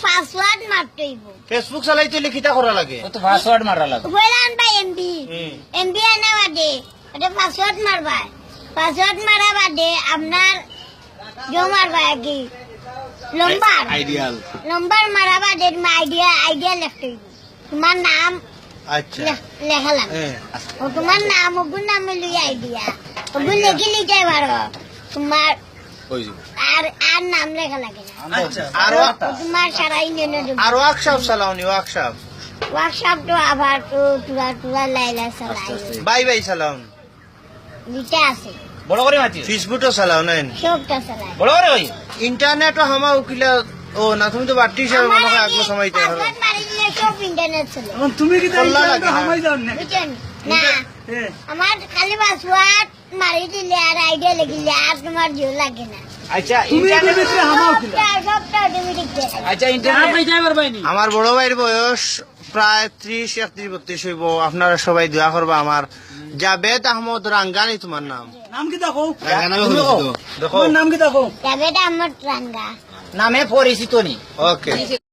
Password মারতে হইব। Facebook চালাইতে লিখিতা করা লাগে তো পাসওয়ার্ড মারা লাগে হইলান ভাই এমবি আনা বাদে এটা পাসওয়ার্ড মারবা। পাসওয়ার্ড মারা বাদে আপনার মারবা কি নম্বর মারা বাদে আইডিয়া লিখতে হইব। তোমার নাম আচ্ছা লেখা লাগবে। তোমার নাম ওগুন নামে লই আইডিয়া ওগুন লিখে লিখতে পারো। তোমার আর নাম লেখা লাগে না। তোমার সারা ইউনিয়নে আর ওয়ার্কশপ চালাওনি ওয়ার্কশপ ওয়ার্কশপ তো আবার তো তুলা লাইলা চালাই বাই চালাও লিটা আছে বড় করে মাতি ফেসবুকও চালাও না সবটা চালাই বড় করে ওই ইন্টারনেটও হামা উকিলা ও না তুমি তো বাড়তি হিসাবে মনে হয় আগলো সময়তে হবে পাসওয়ার্ড মারিলে সব ইন্টারনেট চলে। তুমি কি কল্লা লাগে না। হামাই যাও না বুঝছেন না আমার খালি পাসওয়ার্ড মারি দিলে আর আইডিয়া লিখলে আর তোমার জিও লাগে না। আচ্ছা তুমি এর ইন্টারনেট ভিতরে হামাও কিলা সবটা অটোমেটিক দেয়। আচ্ছা ইন্টারনেট যাইবার পাইনি আমার বড় ভাইয়ের বয়স প্রায় 30-31 হইব। আপনারা সবাই দোয়া করবা। আমার জাবেদ আহমদ রাঙ্গানি তোমার নাম নাম কি দেখো দেখো তোমার নাম কি দেখো তবে এটা আমার রাঙ্গা নামে পরিচিত নি ওকে